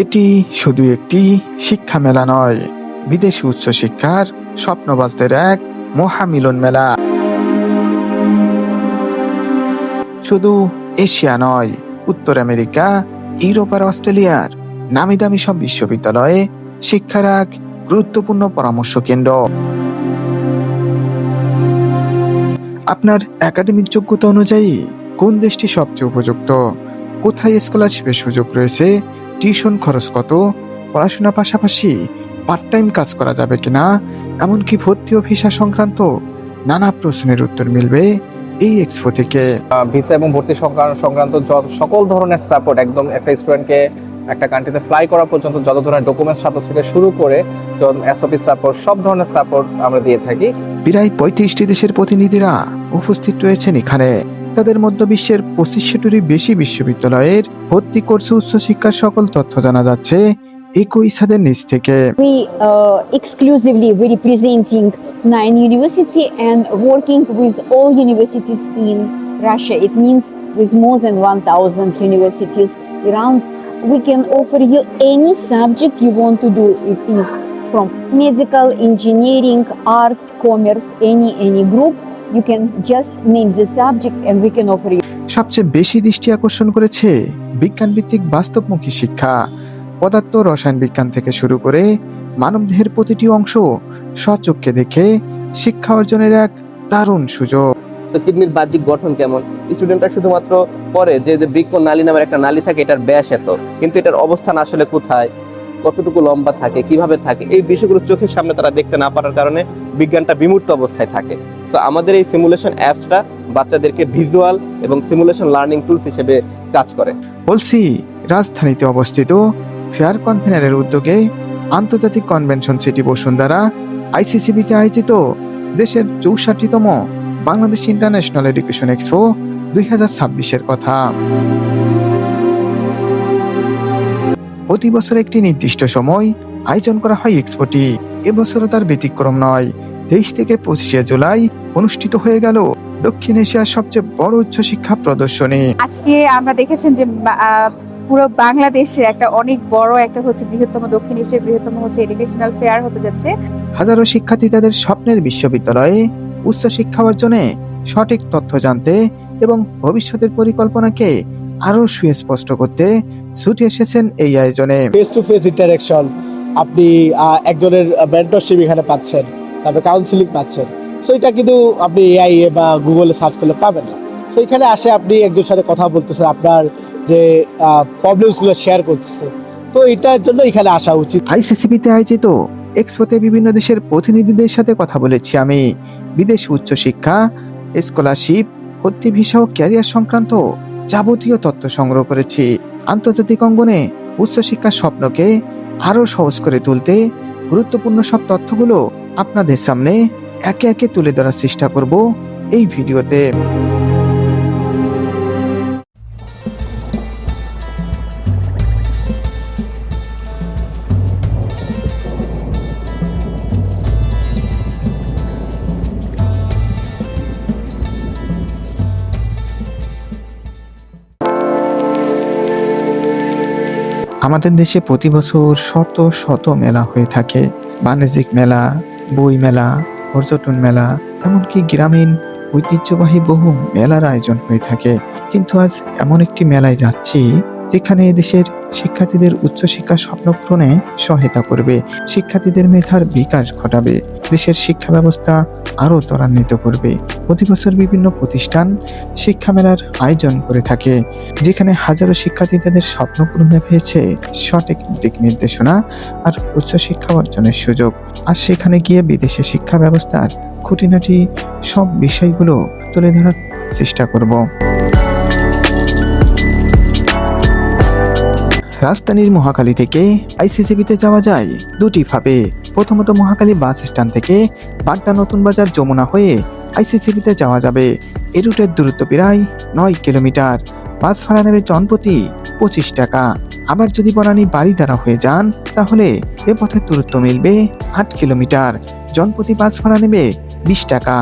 এটি শুধু একটি শিক্ষা মেলা নয়, বিদেশি উচ্চশিক্ষার স্বপ্নবাজদের এক মহামিলন মেলা। শুধু এশিয়া নয়, উত্তর আমেরিকা, ইউরোপ আর অস্ট্রেলিয়ার নামি দামি সব বিশ্ববিদ্যালয়ে শিক্ষার এক গুরুত্বপূর্ণ পরামর্শ কেন্দ্র। আপনার একাডেমিক যোগ্যতা অনুযায়ী কোন দেশটি সবচেয়ে উপযুক্ত, কোথায় স্কলারশিপের সুযোগ রয়েছে, টিউশন খরচ কত, পড়াশোনার পাশাপাশি পার্ট টাইম কাজ করা যাবে কিনা, এমনকি ভর্তি ও ভিসা সংক্রান্ত নানা প্রশ্নের উত্তর মিলবে এই এক্সপো থেকে। ভিসা এবং ভর্তি সংক্রান্ত সকল ধরনের সাপোর্ট, একদম একটা স্টুডেন্টকে একটা কান্ট্রিতে ফ্লাই করা পর্যন্ত যত ধরনের ডকুমেন্টস সাপোর্ট থেকে শুরু করে এসওপি সাপোর্ট, সব ধরনের সাপোর্ট আমরা দিয়ে থাকি। প্রায় 35টি দেশের প্রতিনিধিরা উপস্থিত রয়েছেন এখানে। তাদের মধ্যে বিশ্বের 2500টিরও বেশি বিশ্ববিদ্যালয়ের ভর্তি কোর্সে উচ্চশিক্ষার সকল তথ্য জানা যাচ্ছে একই ছাদের নিচ থেকে। We exclusively we representing 9 university and working with all universities in Russia. It means with more than 1000 universities around. We can offer you any subject you want to do. It is from medical, engineering, art, commerce, any group. You can just name the subject and we can offer you. সবচেয়ে বেশি দৃষ্টি আকর্ষণ করেছে বিজ্ঞানভিত্তিক বাস্তবমুখী শিক্ষা। পদার্থ রসায়ন বিজ্ঞান থেকে শুরু করে মানবদেহের প্রতিটি অংশ স্বচক্ষে দেখে শিক্ষা অর্জনের এক দারুণ সুযোগ। তো কিডনির বাহ্যিক গঠন কেমন, স্টুডেন্টরা শুধুমাত্র পড়ে যে বৃক্ক নালী নামের একটা নালী থাকে, এটার ব্যাস এত, কিন্তু এটার অবস্থান আসলে কোথায়, কতটুকু লম্বা থাকে, কিভাবে থাকে, এই বিষয়গুলো চোখের সামনে তারা দেখতে না পারার কারণে বিজ্ঞানটা বিমূর্ত অবস্থায় থাকে। সো আমাদের এই সিমুলেশন অ্যাপসটা বাচ্চাদেরকে ভিজুয়াল এবং সিমুলেশন লার্নিং টুলস হিসেবে কাজ করে। বলছি, রাজধানীতে অবস্থিত ফেয়ার কনভেনারের উদ্যোগে আন্তর্জাতিক কনভেনশন সিটি বসুন্ধরা আইসিসিবিতে আয়োজিত দেশের 64তম বাংলাদেশ ইন্টারন্যাশনাল এডুকেশন এক্সপো 2026-এর কথা। প্রতি বছর একটি নির্দিষ্ট সময় আয়োজন করা হয় এক্সপোটি। এবছরও তার ব্যতিক্রম নয়। 23 থেকে 25শে জুলাই অনুষ্ঠিত হয়ে গেল দক্ষিণ এশিয়ার সবচেয়ে বড় উচ্চশিক্ষা প্রদর্শনী। আজকে আমরা দেখেছেন যে পুরো বাংলাদেশের একটা অনেক বড় একটা বৃহত্তম, দক্ষিণ এশিয়ার বৃহত্তম এডুকেশনাল ফেয়ার হতে যাচ্ছে। হাজারো শিক্ষার্থী তাদের স্বপ্নের বিশ্ববিদ্যালয়ে উচ্চশিক্ষা অর্জনে সঠিক তথ্য জানতে এবং ভবিষ্যতের পরিকল্পনাকে আরো সুস্পষ্ট করতে ছুটে এসেছেন এই আয়োজনে। ফেস টু ফেস ইন্টারঅ্যাকশন, আপনি একজনের মেন্টরশিপ এখানে পাচ্ছেন, তারপরে কাউন্সিলিং পাচ্ছেন। সো এটা কিন্তু আপনি এআই বা গুগলে সার্চ করলে পাবেন না। সো এখানে আসে আপনি একজনের সাথে কথা বলতেছেন, আপনার যে প্রবলেমসগুলো শেয়ার করতেছে। তো এটার জন্য এখানে আসা উচিত। আইসিসিবিতে আয়োজিত এক্সপোতে বিভিন্ন দেশের প্রতিনিধিদের সাথে কথা বলেছি আমি। বিদেশি উচ্চশিক্ষা, স্কলারশিপ, ভর্তি ভিসা ও ক্যারিয়ার সংক্রান্ত যাবতীয় তথ্য সংগ্রহ করেছি। আন্তর্জাতিক অঙ্গনে উচ্চশিক্ষার স্বপ্নকে আরো সহজ করে তুলতে গুরুত্বপূর্ণ সব তথ্যগুলো আপনাদের সামনে একে একে তুলে ধরার চেষ্টা করব এই ভিডিওতে। আমাদের দেশে প্রতি বছর শত শত মেলা হয়ে থাকে। বাণিজ্যিক মেলা, বই মেলা, পর্যটন মেলা, এমনকি গ্রামীণ ঐতিহ্যবাহী বহু মেলার আয়োজন হয়ে থাকে। কিন্তু আজ এমন একটি মেলায় যাচ্ছি যেখানে দেশের শিক্ষার্থীদের উচ্চশিক্ষার স্বপ্ন পূরণে সহায়তা করবে, শিক্ষার্থীদের মেধার বিকাশ ঘটাবে, দেশের শিক্ষা ব্যবস্থা আরো ত্বরান্বিত করবে। প্রতি বছর বিভিন্ন প্রতিষ্ঠান শিক্ষা মেলার আয়োজন করে থাকে, যেখানে হাজারো শিক্ষার্থী তাদের স্বপ্ন পূরণে পেয়েছে সঠিক দিক নির্দেশনা আর উচ্চশিক্ষা অর্জনের সুযোগ। আর সেখানে গিয়ে বিদেশে শিক্ষা ব্যবস্থার খুঁটিনাটি সব বিষয়গুলো তুলে ধরার চেষ্টা করব। রাজধানীর মহাখালী থেকে আইসিসিবিতে যাওয়া যায় দুটি ভাবে। প্রথমত মহাখালী বাস স্ট্যান্ড থেকে বাড্ডা নতুন বাজার যমুনা হয়ে আইসিসিবিতে যাওয়া যাবে। এ রুটের দূরত্ব প্রায় 9 কিলোমিটার। বাস ভাড়া নেবে জনপ্রতি 25 টাকা। আবার যদি বনানী বাড়িধারা হয়ে যান তাহলে এ পথের দূরত্ব মিলবে 8 কিলোমিটার। জনপ্রতি বাস ভাড়া নেবে 20 টাকা।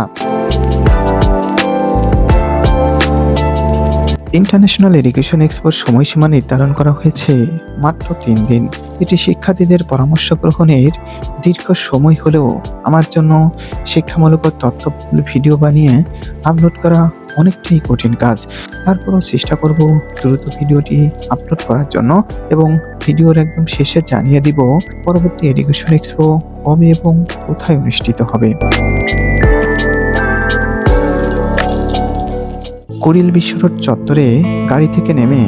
ইন্টারন্যাশনাল এডুকেশন এক্সপোর সময়সীমা নির্ধারণ করা হয়েছে মাত্র 3 দিন। এটি শিক্ষার্থীদের পরামর্শ গ্রহণের দীর্ঘ সময় হলেও আমার জন্য শিক্ষামূলক ও তথ্যবহুল ভিডিও বানিয়ে আপলোড করা অনেকটাই কঠিন কাজ। তারপরও চেষ্টা করব দ্রুত ভিডিওটি আপলোড করার জন্য এবং ভিডিওর একদম শেষে জানিয়ে দিব পরবর্তী এডুকেশন এক্সপো কবে এবং কোথায় অনুষ্ঠিত হবে। কুড়িল বিশ্বরোড চত্বরে গাড়ি থেকে নেমে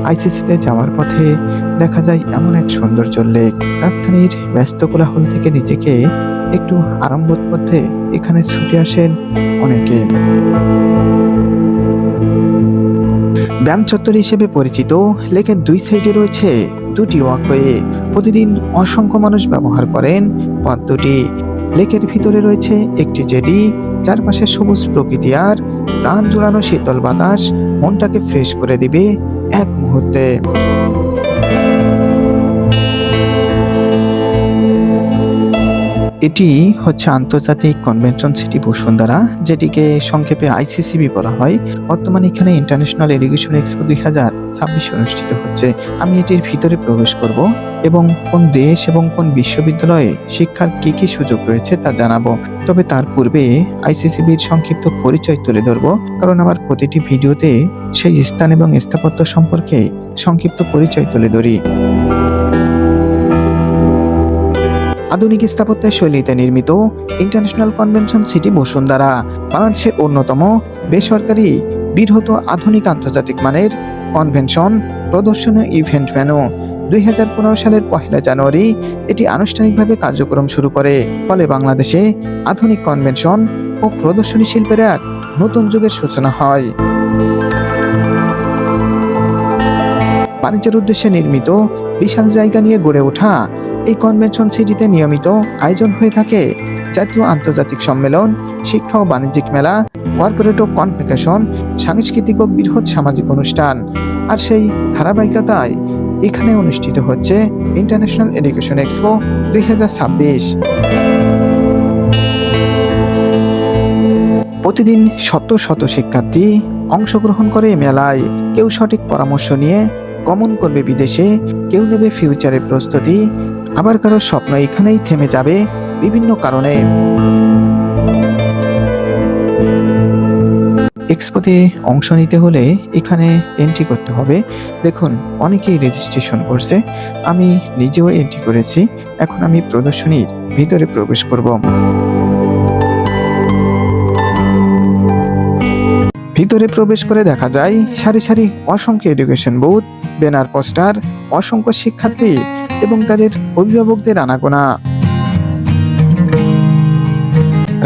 আইসিসিতে যাওয়ার পথে দেখা যায় এমন এক সৌন্দর্য লেক। রাজধানীর ব্যস্ত কোলাহল থেকে নিজেকে একটু আরামবোধ করতে এখানে ছুটে আসেন অনেকে। ব্যায়াম চত্বর হিসেবে পরিচিত লেকের দুই সাইডে রয়েছে দুটি ওয়াকওয়ে। প্রতিদিন অসংখ্য মানুষ ব্যবহার করেন পথ দুটি। লেকের ভিতরে রয়েছে একটি জেটি, চারপাশে সবুজ প্রকৃতি আর প্রাণ জোড়ানো শীতল বাতাস মনটাকে ফ্রেশ করে দিবে এক মুহূর্তে। এটি হচ্ছে আন্তর্জাতিক কনভেনশন সিটি বসুন্ধরা, যেটিকে সংক্ষেপে আইসিসিবি বলা হয়। বর্তমানে এখানে ইন্টারন্যাশনাল এডুকেশন এক্সপো 2026 অনুষ্ঠিত হচ্ছে। আমি এটির ভিতরে প্রবেশ করব এবং কোন দেশ এবং কোন বিশ্ববিদ্যালয়ে শিক্ষার কি কি সুযোগ রয়েছে তা জানাবো। তবে তার পূর্বে আইসিসিবির সংক্ষিপ্ত পরিচয় তুলে ধরবো, কারণ আমার প্রতিটি ভিডিওতে সেই স্থান এবং স্থাপত্য সম্পর্কে সংক্ষিপ্ত পরিচয় তুলে ধরি। আধুনিক স্থাপত্যের শৈলীতে নির্মিত ইন্টারন্যাশনাল কনভেনশন সিটি বসুন্ধরা বাংলাদেশের অন্যতম বেসরকারি বৃহৎ আধুনিক আন্তর্জাতিক মানের কনভেনশন প্রদর্শনী ইভেন্ট ভেন্যু। 2015 সালের 1 জানুয়ারি এটি আনুষ্ঠানিকভাবে কার্যক্রম শুরু করে। ফলে বাংলাদেশে আধুনিক কনভেনশন ও প্রদর্শনী শিল্পের এক নতুন যুগের সূচনা হয়। বাণিজ্যের উদ্দেশ্যে নির্মিত বিশাল জায়গা নিয়ে গড়ে ওঠা এই কনভেনশন সিটিতে নিয়মিত আয়োজন হয়ে থাকে জাতীয় আন্তর্জাতিক সম্মেলন, শিক্ষা ও বাণিজ্যিক মেলা, কর্পোরেট ও কনভোকেশন, সাংস্কৃতিক ও বৃহৎ সামাজিক অনুষ্ঠান। আর সেই ধারাবাহিকতায় এখানে অনুষ্ঠিত হচ্ছে ইন্টারন্যাশনাল এডুকেশন এক্সপো 2026। প্রতিদিন শত শত শিক্ষার্থী অংশগ্রহণ করে মেলায়। কেউ সঠিক পরামর্শ নিয়ে গমন করবে বিদেশে, কেউ নেবে ফিউচারের প্রস্তুতি, আবার কারো স্বপ্ন এখানেই থেমে যাবে বিভিন্ন কারণে। এক্সপোতে অংশ নিতে হলে এখানে এন্ট্রি করতে হবে। দেখুন অনেকেই রেজিস্ট্রেশন করছে, আমি নিজেও এন্ট্রি করেছি। এখন আমি প্রদর্শনীর ভিতরে প্রবেশ করব। ভিতরে প্রবেশ করে দেখা যায় সারি সারি অসংখ্য এডুকেশন বুথ, ব্যানার, পোস্টার, অসংখ্য শিক্ষার্থী এবং তাদের অভিভাবকদের আনাগোনা।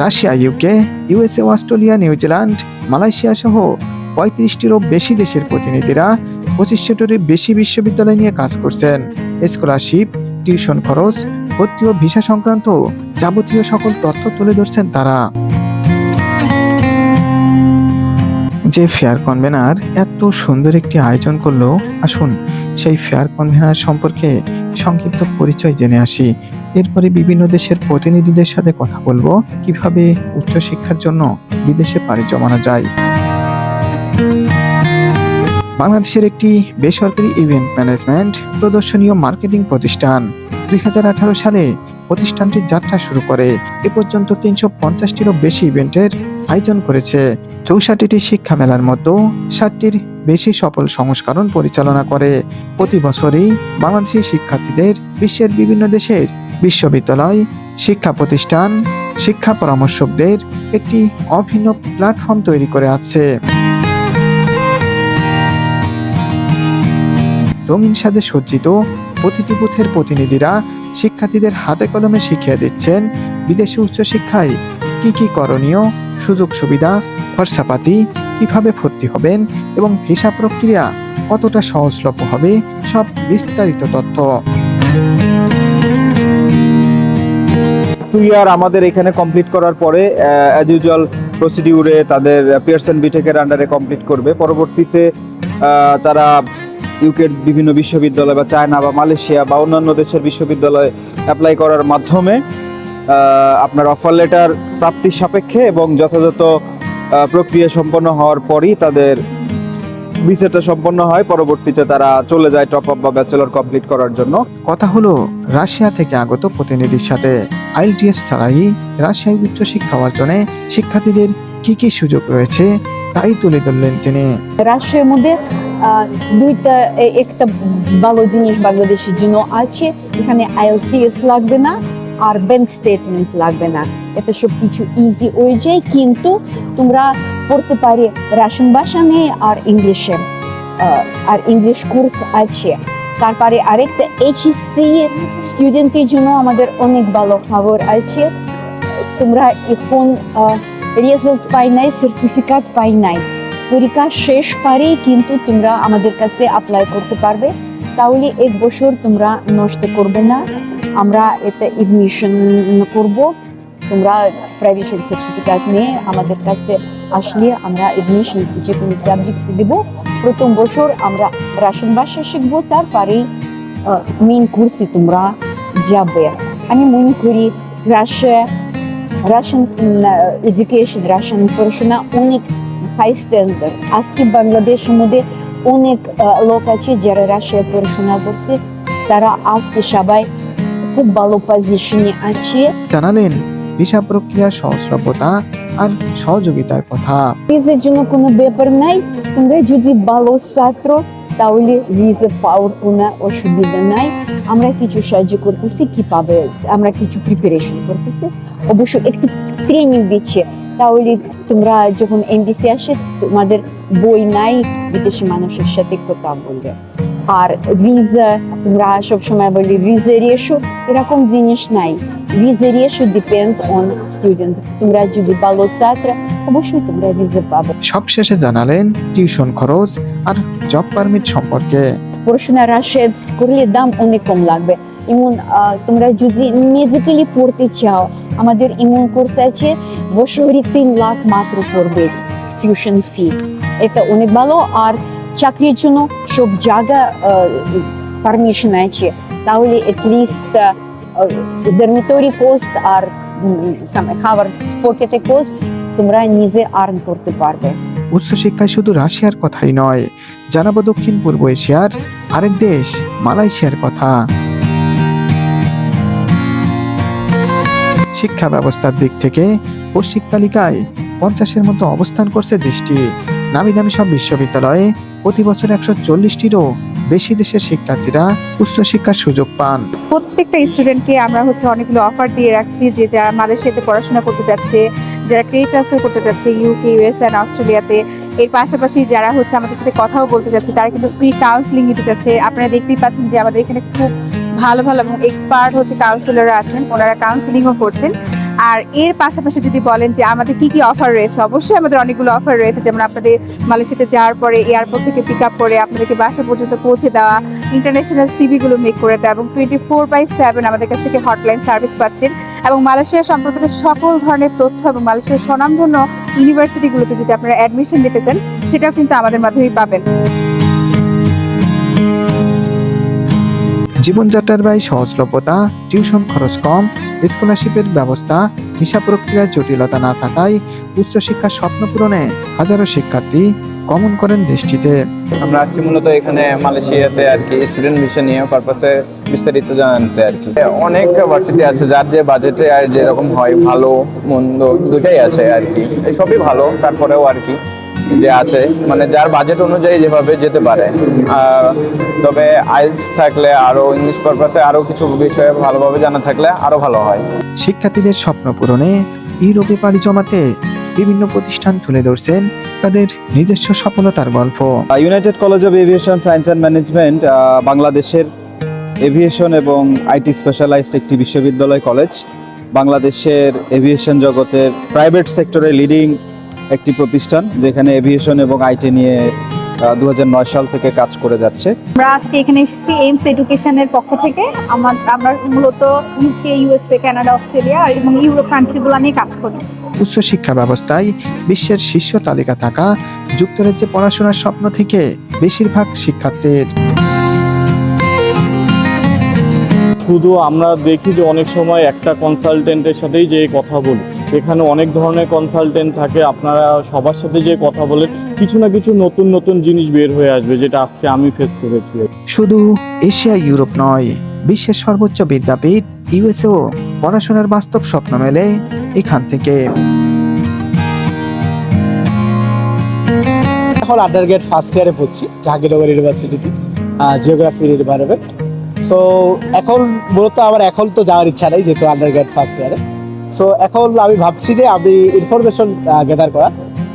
Russia, UK, USA, Australia, New Zealand, Malaysia সহ 35টিরও বেশি দেশের প্রতিনিধিরা 2500টিরও বেশি বিশ্ববিদ্যালয় নিয়ে কাজ করছেন। স্কলারশিপ, টিউশন খরচ, ভর্তি ও ভিসা সংক্রান্ত যাবতীয় সকল তথ্য তুলে ধরছেন তারা। যে ফেয়ার কনভেনার এত সুন্দর একটি আয়োজন করলো, আসুন সেই ফেয়ার কনভেনার সম্পর্কে সংক্ষিপ্ত পরিচয় জেনে আসি। এরপরে বিভিন্ন দেশের প্রতিনিধিদের সাথে কথা বলবো কিভাবে উচ্চশিক্ষার জন্য বিদেশে পাড়ি জমানো যায়। বাংলাদেশের একটি বেসরকারি ইভেন্ট ম্যানেজমেন্ট, প্রদর্শনী ও মার্কেটিং প্রতিষ্ঠান 2018 সালে প্রতিষ্ঠানটির যাত্রা শুরু করে। এ পর্যন্ত 350টিরও বেশি ইভেন্টের আয়োজন করেছে। 64টি শিক্ষা মেলার মধ্যে 60টির বেশি সফল সংস্করণ পরিচালনা করে। প্রতি বছরই বাংলাদেশি শিক্ষার্থীদের বিশ্বের বিভিন্ন দেশের বিশ্ববিদ্যালয়, শিক্ষা প্রতিষ্ঠান, শিক্ষা পরামর্শকদের একটি অভিন্ন প্ল্যাটফর্ম তৈরি করে আসছে। রঙিন সাজে সজ্জিত প্রতিটি বুথের প্রতিনিধিরা শিক্ষার্থীদের হাতে কলমে শিখিয়ে দিচ্ছেন বিদেশি উচ্চশিক্ষায় কি কি করণীয়, সুযোগ সুবিধা, খরচাপাতি, কিভাবে ভর্তি হবেন এবং ভিসা প্রক্রিয়া কতটা সহজলভ্য হবে, সব বিস্তারিত তথ্য। 2 ইয়ার আমাদের এখানে কমপ্লিট করার পরে অ্যাজ ইউজুয়াল প্রসিডিউরে তাদের পিয়ারসন বিটেকের আন্ডারে কমপ্লিট করবে। পরবর্তীতে তারা ইউকের বিভিন্ন বিশ্ববিদ্যালয় বা চায়না বা মালয়েশিয়া বা অন্যান্য দেশের বিশ্ববিদ্যালয়ে অ্যাপ্লাই করার মাধ্যমে আপনার অফার লেটার প্রাপ্তির সাপেক্ষে এবং যথাযথ প্রক্রিয়া সম্পন্ন হওয়ার পরই তাদের ভিসাটা সম্পন্ন হয়, পরবর্তীতে তারা চলে যায় টপ আপ বা ব্যাচেলর কমপ্লিট করার জন্য। কথা হলো রাশিয়া থেকে আগত প্রতিনিধির সাথে। আইএলটিএস ছাড়াই রাশিয়ায় উচ্চশিক্ষা অর্জনে শিক্ষার্থীদের কি কি সুযোগ রয়েছে তাই তুলে ধরলেন তিনি। রাশিয়ার মধ্যে দুইটা একটা ভালো জিনিস বাংলাদেশের জন্য আছে, এখানে আইএলটিএস লাগবে না আর ব্যাংক স্টেটমেন্ট লাগবে না, এটা সব কিছু ইজি হয়ে যায়। কিন্তু তোমরা পড়তে পারে রাশিয়ান ভাষা নেই আর ইংলিশে, আর ইংলিশ কোর্স আছে। তারপরে আরেকটা এইচএসসি স্টুডেন্টের জন্য আমাদের অনেক ভালো খবর আছে, তোমরা এখন রেজাল্ট পাই নাই, সার্টিফিকেট পাই নাই, পরীক্ষা শেষ পারেই কিন্তু তোমরা আমাদের কাছে অ্যাপ্লাই করতে পারবে, তাহলে 1 বছর তোমরা নষ্ট করবে না, আমরা এটা এডমিশন করব। তোমরা প্রাইভেশন সার্টিফিকেট নিয়ে আমাদের কাছে আসলে আমরা এডমিশন যে কোনো সাবজেক্ট দেবো। প্রথম বছর আমরা রাশিয়ান ভাষা শিখবো, তারপরে মেইন কোর্সে তোমরা যাবে। আমি মনে করি রাশিয়ান এডুকেশন, রাশিয়ান পড়াশোনা অনেক হাই স্ট্যান্ডার্ড। আজকে বাংলাদেশের মধ্যে অনেক লোক আছে যারা রাশিয়া পড়াশোনা করছে, তারা আজকে সবাই খুব ভালো পজিশনে আছে। জানালেন ভিসা প্রক্রিয়ার সহজলভ্যতা আর সহযোগিতার কথা। ভিসার জন্য কোনো ব্যাপার নাই, তোমরা যদি ভালো ছাত্র তাহলে ভিসা পাওয়ার কোনো অসুবিধা নাই। আমরা কিছু সাহায্য করতেছি, কিভাবে আমরা কিছু প্রিপারেশন করতেছি, অবশ্যই একটু ট্রেনিং দিচ্ছে, তাহলে তোমরা যখন এমবিসি আসে তোমাদের বই নাই, বিদেশি মানুষের সাথে কথা বলবে। আর ভিসা তোমরা সবসময় বলি ভিসা রেশো, এরকম জিনিস নাই। Visa ratio depend on student, তোমরা যদি ভালো ছাত্র অবশ্যই তোমরা ভিসা পাবে। সবশেষে জানালেন টিউশন খরচ আর জব পারমিট সম্পর্কে। পড়াশোনা রাশিয়া করলে দাম অনেক কম লাগবে। এমন তোমরা যদি মেডিকেলি পড়তে চাও, আমাদের এমন কোর্স আছে বছরে 3 লাখ মাত্র পড়বে টিউশন ফি, এটা অনেক ভালো। আর চাকরির জন্য সব জায়গা পারমিশন আছে, তাহলে এটলিস্ট ডরমিটরি কোস্ট আর খাবার পকেটে কোস্ট তোমরা নিজে আর্ন করতে পারবে। উচ্চশিক্ষায় শুধু রাশিয়ার কথাই নয়, জানাবো দক্ষিণ পূর্ব এশিয়ার আরেক দেশ মালয়েশিয়ার কথা। শিক্ষা ব্যবস্থার দিক থেকে বৈশ্বিক তালিকায় 50-এর মতো অবস্থান করছে দেশটি। নামি দামি সব বিশ্ববিদ্যালয়ে প্রতি বছর 140টিরও বেশি দেশের শিক্ষার্থীরা উচ্চশিক্ষার সুযোগ পান। প্রত্যেকটা স্টুডেন্টকে আমরা অনেকগুলো অফার দিয়ে রাখছি, যে যারা মালয়েশিয়াতে পড়াশোনা করতে যাচ্ছে, যারা ক্রেডিট ট্রান্সফার করতে যাচ্ছে ইউকে, ইউএস অ্যান্ড অস্ট্রেলিয়াতে, এর পাশাপাশি যারা আমাদের সাথে কথাও বলতে যাচ্ছে, তারা কিন্তু ফ্রি কাউন্সিলিং নিতে যাচ্ছে। আপনারা দেখতেই পাচ্ছেন যে আমাদের এখানে খুব ভালো ভালো এবং এক্সপার্ট কাউন্সিলররা আছেন, ওনারা কাউন্সিলিংও করছেন। আর এর পাশাপাশি যদি বলেন যে আমাদের কি কি অফার রয়েছে, অবশ্যই আমাদের অনেকগুলো অফার রয়েছে, যেমন আপনাদের মালয়েশিয়াতে যাওয়ার পরে এয়ারপোর্ট থেকে পিক আপ করে আপনাদেরকে বাসা পর্যন্ত পৌঁছে দেওয়া, ইন্টারন্যাশনাল সিভিগুলো মেক করে দেওয়া, এবং 24/7 আমাদের কাছ থেকে হটলাইন সার্ভিস পাচ্ছেন। এবং মালয়েশিয়া সম্পর্কিত সকল ধরনের তথ্য এবং মালয়েশিয়ার স্বনামধন্য ইউনিভার্সিটিগুলোতে যদি আপনারা অ্যাডমিশন নিতে চান, সেটাও কিন্তু আমাদের মাধ্যমেই পাবেন। জীবনযাত্রার ব্যয় সহজলভ্যতা, টিউশন খরচ কম, স্কলারশিপের ব্যবস্থা, ভিসা প্রক্রিয়ার জটিলতা না থাকায় উচ্চশিক্ষার স্বপ্ন পূরণে হাজারো শিক্ষার্থী গমন করেন দেশটিতে। আমরা আসছি মূলত এখানে মালয়েশিয়াতে আর কি স্টুডেন্ট ভিসা নিয়ে পারপাসে বিস্তারিত জানতে আর কি। অনেক ভার্সিটি আছে যার যে বাজেটে আর যেরকম হয়, ভালো মন্দ দুটাই আছে আর কি, এই সবই ভালো। তারপরেও আর কি যে আছে মানে যার বাজেট অনুযায়ী যেভাবে যেতে পারে। তবে আইএলটিএস থাকলে আরো ইংলিশ পারপাসে আরো কিছু বিষয়ে ভালোভাবে জানা থাকলে আরো ভালো হয়। শিক্ষার্থীদের স্বপ্ন পূরণে ইউরোপে পাড়ি জমাতে বিভিন্ন প্রতিষ্ঠান তুলে ধরছেন তাদের নিজস্ব সফলতার গল্প। United college of aviation science and management বাংলাদেশের এভিয়েশন এবং আইটি স্পেশালাইজড একটি বিশ্ববিদ্যালয় কলেজ। বাংলাদেশের এভিয়েশন জগতের প্রাইভেট সেক্টরে লিডিং একটি প্রতিষ্ঠান, যেখানে এভিয়েশন এবং আইটি নিয়ে 2009 সাল থেকে কাজ করে যাচ্ছে। আমরা আজকে এখানে এসেছি এইমস এডুকেশনের পক্ষ থেকে। আমরা মূলত ইউকে, ইউএসএ, কানাডা, অস্ট্রেলিয়া এবং ইউরোপ কান্ট্রিগুলো নিয়ে কাজ করি। উচ্চশিক্ষা ব্যবস্থায় বিশ্বের শীর্ষ তালিকা থাকা যুক্তরাজ্যে পড়াশোনার স্বপ্ন থেকে বেশিরভাগ শিক্ষার্থীর। শুধু আমরা দেখি যে অনেক সময় একটা কনসালটেন্টের সাথেই যে কথা বলি, এখানে অনেক ধরনের কনসালটেন্ট থাকে, আপনারা সবার সাথে যে কথা বলে কিছু না কিছু নতুন নতুন জিনিস বের হয়ে আসবে, যেটা আজকে আমি ফেস করেছি। শুধু এশিয়া ইউরোপ নয়, বিশ্বের সর্বোচ্চ বিদ্যাপীঠ ইউএসএও পড়াশোনার বাস্তব স্বপ্ন মেলে এখান থেকে। এখন আন্ডারগ্রেড ফার্স্ট ইয়ারে পড়ছি জাহাঙ্গীরনগর ইউনিভার্সিটিতে, জিওগ্রাফি ডিপার্টমেন্ট। সো এখন মূলত আমার এখন তো যাওয়ার ইচ্ছা নেই, যেহেতু আন্ডারগ্রেড ফার্স্ট ইয়ারে। সো এখন আমি ভাবছি যে আমি ইনফরমেশন গ্যাদার করা,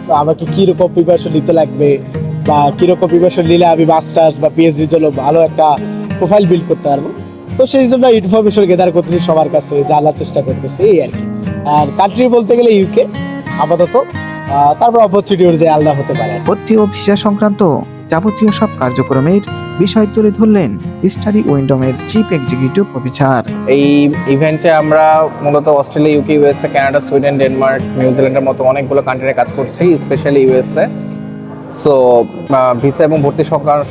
তো আমাকে কীরকম প্রিপারেশন নিতে লাগবে বা কীরকম প্রিপারেশন নিলে আমি মাস্টার্স বা পিএইচডির জন্য ভালো একটা প্রোফাইল বিল্ড করতে পারবো। তো সেই জন্য ইনফরমেশন গ্যাদার করতেছি, সবার কাছে জানার চেষ্টা করতেছি, এই আর কি। আর কান্ট্রি বলতে গেলে ইউকে আপাতত, তারপর অপরচুনিটি অনুযায়ী আলাদা হতে পারে। ভর্তি ও ভিসা সংক্রান্ত যাবতীয় সব কার্যক্রমের বিষয় তুলে ধরলেন স্টাডি উইন্ডোমের চিফ এক্সিকিউটিভ অফিসার। এই ইভেন্টে আমরা মূলত Australia, UK, USA, Canada, Sweden, Denmark, নিউজিল্যান্ডের মতো অনেকগুলো কান্ট্রিতে কাজ করছি, স্পেশালি ইউএসএ। সো ভিসা এবং ভর্তি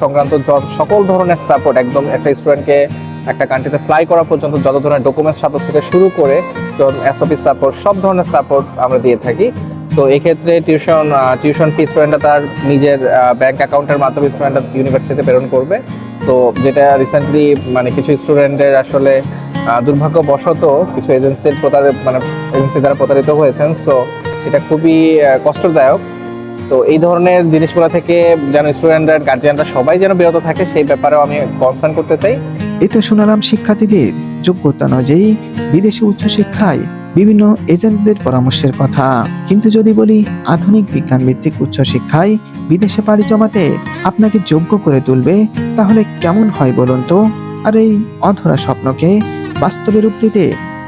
সংক্রান্ত সকল ধরনের সাপোর্ট, একদম একটা স্টুডেন্টকে একটা কান্ট্রিতে ফ্লাই করা পর্যন্ত যত ধরনের ডকুমেন্টস সাপোর্ট থেকে শুরু করে এসওপি সাপোর্ট, সব ধরনের সাপোর্ট আমরা দিয়ে থাকি। সো এক্ষেত্রে টিউশন ফি স্টুডেন্টরা তার নিজের ব্যাংক অ্যাকাউন্টের মাধ্যমে স্টুডেন্টরা ইউনিভার্সিটিতে প্রেরণ করবে। সো যেটা রিসেন্টলি কিছু স্টুডেন্টের আসলে দুর্ভাগ্যবশত কিছু এজেন্সি দ্বারা প্রতারিত হয়েছেন। সো এটা খুবই কষ্টদায়ক। তো এই ধরনের জিনিসগুলো থেকে যেন স্টুডেন্টরা, গার্জিয়ানরা সবাই যেন বিরত থাকে, সেই ব্যাপারেও আমি কনসার্ন করতে চাই। এতে শোনালাম শিক্ষার্থীদের যোগ্যতা অনুযায়ী বিদেশি উচ্চশিক্ষায় বিভিন্ন এজেন্টদের পরামর্শের কথা। কিন্তু যদি বলি আধুনিক বিজ্ঞান ভিত্তিক উচ্চশিক্ষায় বিদেশে পাড়ি জমাতে আপনাকে যোগ্য করে তুলবে, তাহলে কেমন হয় বলুন তো? আর এই অধরা স্বপ্নকে বাস্তবে রূপ দিতে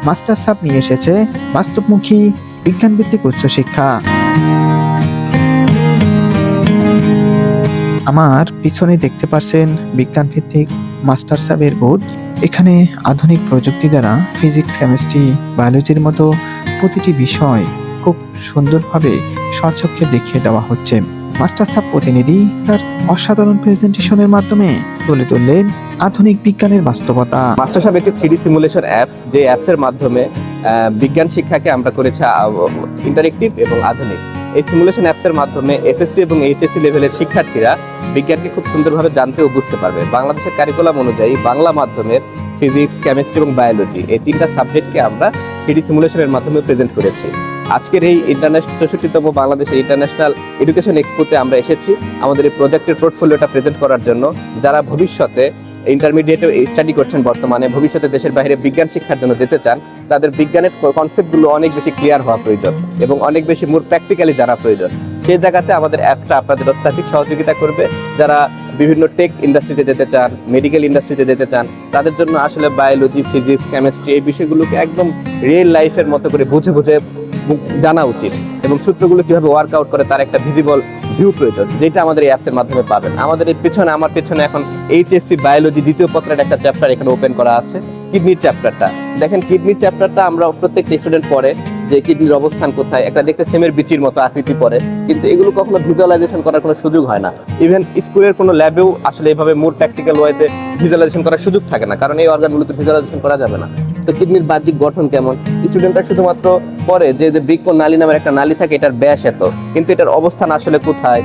মাস্টার সাব নিয়ে এসেছে বাস্তবমুখী বিজ্ঞান ভিত্তিক উচ্চশিক্ষা। আমার পিছনে দেখতে পাচ্ছেন বিজ্ঞান ভিত্তিক মাস্টার সাবের বোর্ড। এখানে আধুনিক প্রযুক্তি দ্বারা ফিজিক্স, কেমিস্ট্রি, বায়োলজির মতো প্রতিটি বিষয় খুব সুন্দরভাবে স্বচক্ষে দেখিয়ে দেওয়া হচ্ছে। মাস্টার সাব প্রতিনিধি তার অসাধারণ প্রেজেন্টেশনের মাধ্যমে তুলে ধরলেন আধুনিক বিজ্ঞানের বাস্তবতা। মাস্টার সাহেব একটি 3D সিমুলেশন অ্যাপস, যে অ্যাপসের মাধ্যমে বিজ্ঞান শিক্ষাকে আমরা করেছি ইন্টারেক্টিভ এবং আধুনিক। এই সিমুলেশন অ্যাপসের মাধ্যমে এসএসসি এবং এইচএসসি লেভেলের শিক্ষার্থীরা বিজ্ঞানকে খুব সুন্দরভাবে জানতে ও বুঝতে পারবে। বাংলাদেশের কারিকুলাম অনুযায়ী বাংলা মাধ্যমের ফিজিক্স, কেমিস্ট্রি এবং বায়োলজি, এই 3টা সাবজেক্টকে আমরা 3D সিমুলেশনের মাধ্যমে প্রেজেন্ট করেছি। আজকের এই 64তম বাংলাদেশের ইন্টারন্যাশনাল এডুকেশন এক্সপোতে আমরা এসেছি আমাদের এই প্রজেক্টের পোর্টফোলিওটা প্রেজেন্ট করার জন্য। যারা ভবিষ্যতে ইন্টারমিডিয়েটে স্টাডি করছেন, বর্তমানে ভবিষ্যতে দেশের বাইরে বিজ্ঞান শিক্ষার জন্য যেতে চান, তাদের বিজ্ঞানের কনসেপ্টগুলো অনেক বেশি ক্লিয়ার হওয়া প্রয়োজন এবং অনেক বেশি মোর প্র্যাকটিক্যালি জানা প্রয়োজন। সেই জায়গাতে আমাদের অ্যাপসটা আপনাদের অত্যাধিক সহযোগিতা করবে। যারা বিভিন্ন টেক ইন্ডাস্ট্রিতে যেতে চান, মেডিকেল ইন্ডাস্ট্রিতে যেতে চান, তাদের জন্য আসলে বায়োলজি, ফিজিক্স, কেমিস্ট্রি এই বিষয়গুলোকে একদম রিয়েল লাইফের মতো করে বুঝে বুঝে জানা উচিত এবং সূত্রগুলো কিভাবে ওয়ার্কআউট করে তার একটা ভিজিবল ভিউ প্রয়োজন, যেটা আমাদের এই অ্যাপসের মাধ্যমে পাবেন। আমাদের এই আমার পেছনে এখন এইচএসসি বায়োলজি দ্বিতীয় পত্রের একটা চ্যাপ্টার এখানে ওপেন করা আছে, কিডনির চ্যাপ্টারটা। দেখেন কিডনির চ্যাপ্টারটা আমরা প্রত্যেকটা স্টুডেন্ট পড়ে যে কিডনির অবস্থান কোথায়, একটা দেখতে সেমের বিচির মতো আকৃতি পড়ে, কিন্তু এগুলো কখনো ভিজুয়ালাইজেশন করার কোনো সুযোগ হয় না। ইভেন স্কুলের কোনো ল্যাবেও আসলে এভাবে মোর প্র্যাকটিক্যাল ওয়েতে ভিজুয়ালাইজেশন করার সুযোগ থাকে না, কারণ এই অর্গানগুলোতে ভিজুয়ালাইজেশন করা যাবে না। তো কিডনির বাহ্যিক গঠন কেমন, স্টুডেন্টরা শুধুমাত্র পড়ে যে বৃক্ক নালী নামের একটা নালী থাকে, এটার ব্যাস এত, কিন্তু এটার অবস্থান আসলে কোথায়,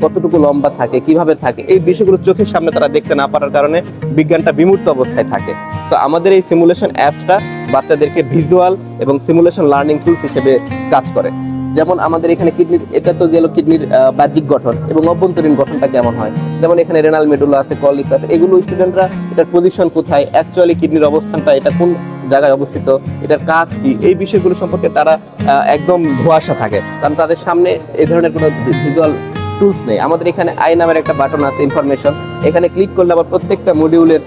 কতটুকু লম্বা থাকে, কিভাবে থাকে, এই বিষয়গুলো চোখের সামনে তারা দেখতে না পারার কারণে বিজ্ঞানটা বিমূর্ত অবস্থায় থাকে। সো আমাদের এই সিমুলেশন অ্যাপসটা বাচ্চাদেরকে ভিজুয়াল এবং সিমুলেশন লার্নিং টুলস হিসেবে কাজ করে। যেমন আমাদের এখানে কিডনির, এটা তো গেল কিডনির বাহ্যিক গঠন এবং অভ্যন্তরীণ গঠনটা কেমন হয়। যেমন এখানে রেনাল মেডুলা আছে, কলিক্স আছে, এগুলো স্টুডেন্টরা এটার পজিশন কোথায়, অ্যাকচুয়ালি কিডনির অবস্থানটা এটা কোন জায়গায় অবস্থিত, এটার কাজ কি, এই বিষয়গুলো সম্পর্কে তারা একদম ধোঁয়াশা থাকে, কারণ তাদের সামনে এই ধরনের কোনো ভিজুয়াল টুলস নেই। আমাদের এখানে আই নামের একটা বাটন আছে, ইনফরমেশন, এখানে ক্লিক করলে আবার প্রত্যেকটা মডিউলের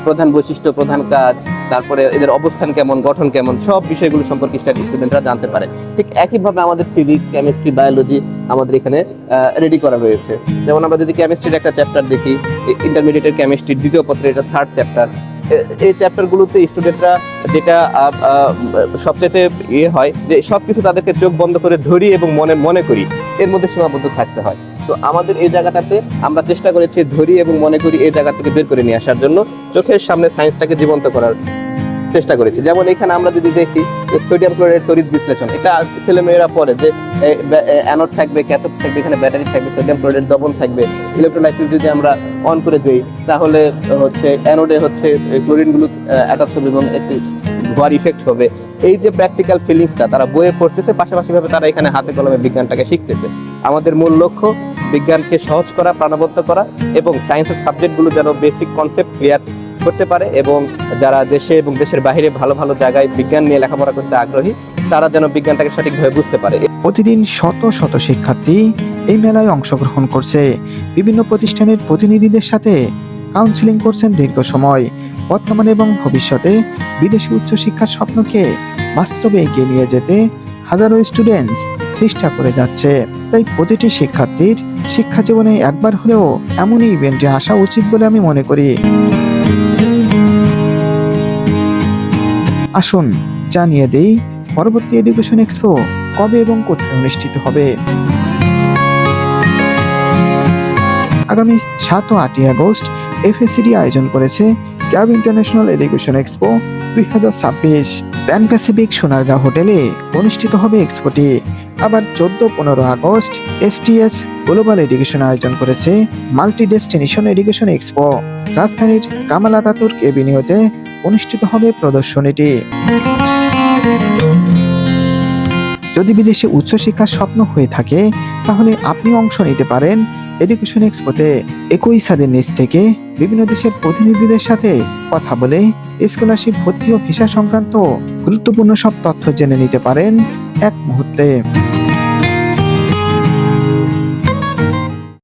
প্রধান বৈশিষ্ট্য, প্রধান কাজ, তারপরে এদের অবস্থান কেমন, গঠন কেমন, সব বিষয়গুলো সম্পর্কে স্টুডেন্টরা জানতে পারে। ঠিক একইভাবে আমাদের ফিজিক্স, কেমিস্ট্রি, বায়োলজি আমাদের এখানে রেডি করা রয়েছে। যেমন আমরা যদি কেমিস্ট্রির একটা চ্যাপ্টার দেখি, ইন্টারমিডিয়েটের কেমিস্ট্রির দ্বিতীয় পত্রের এটা 3rd চ্যাপ্টার, এই চ্যাপ্টারগুলোতে স্টুডেন্টরা যেটা সবচেয়ে হয় যে সবকিছু তাদেরকে চোখ বন্ধ করে ধরি এবং মনে করি, এর মধ্যে সীমাবদ্ধ থাকতে হয়। তো আমাদের এই জায়গাটাতে আমরা চেষ্টা করেছি ধরি এবং মনে করি এই জায়গা থেকে বের করে নিয়ে আসার জন্য, চোখের সামনে সায়েন্সটাকে জীবন্ত করার চেষ্টা করেছি। যেমন এখানে আমরা যদি দেখি যে সোডিয়াম ক্লোরাইড তড়িৎ বিশ্লেষণ, এটা ছেলেমেয়েরা পড়ে যে অ্যানোড থাকবে, ক্যাথোড থাকবে, এখানে ব্যাটারি থাকবে, সোডিয়াম ক্লোরাইড দ্রবণ থাকবে। ইলেকট্রোলাইসিস যদি আমরা অন করে দিই তাহলে হচ্ছে অ্যানোডে হচ্ছে ক্লোরিনগুলো অ্যাটাচ হবে এবং একটি ধোয়ার ইফেক্ট হবে। এই যে প্র্যাকটিক্যাল ফিলিংসটা তারা বইয়ে পড়তেছে, পাশাপাশি ভাবে তারা এখানে হাতে কলমে বিজ্ঞানটাকে শিখতেছে। আমাদের মূল লক্ষ্য বিজ্ঞানকে সহজ করা, প্রাণবন্ত করা এবং সায়েন্সের সাবজেক্টগুলো যেন বেসিক কনসেপ্ট ক্লিয়ার করতে পারে এবং যারা দেশে এবং দেশের বাইরে ভালো ভালো জায়গায় বিজ্ঞান নিয়ে লেখাপড়া করতে আগ্রহী তারা যেন বিজ্ঞানটাকে সঠিকভাবে বুঝতে পারে। প্রতিদিন শত শত শিক্ষার্থী এই মেলায় অংশগ্রহণ করছে। বিভিন্ন প্রতিষ্ঠানের প্রতিনিধিদের সাথে কাউন্সিলিং করছেন দীর্ঘ সময়। বর্তমানে এবং ভবিষ্যতে বিদেশি উচ্চশিক্ষার স্বপ্নকে বাস্তবে এগিয়ে নিয়ে যেতে হাজারো স্টুডেন্টস চেষ্টা করে যাচ্ছে। তাই প্রতিটি শিক্ষার্থীর শিক্ষা জীবনে একবার হলেও এমনই ইভেন্টে আসা উচিত বলে আমি মনে করি। আসুন জানিয়ে দেই পরবর্তী এডুকেশন এক্সপো কবে এবং কোথায় অনুষ্ঠিত হবে। আগামী 7 ও 8 আগস্ট FACD আয়োজন করেছে cab international education expo 2026। Pan Pacific Sonargaon হোটেলে অনুষ্ঠিত হবে এক্সপোটি। আবার 14-15 আগস্ট STS গ্লোবাল এডুকেশন আয়োজন করেছে মাল্টি ডেস্টিনেশন এডুকেশন এক্সপো। রাজধানীর কামাল আতাতুর্ক এভিনিউতে অনুষ্ঠিত হবে প্রদর্শনীটি। যদি বিদেশে উচ্চশিক্ষার স্বপ্ন হয়ে থাকে তাহলে আপনি অংশ নিতে পারেন এডুকেশন এক্সপোতে। একই ছাদের নিচ থেকে বিভিন্ন দেশের প্রতিনিধিদের সাথে কথা বলে স্কলারশিপ, ভর্তি ও ভিসা সংক্রান্ত গুরুত্বপূর্ণ সব তথ্য জেনে নিতে পারেন এক মুহূর্তে।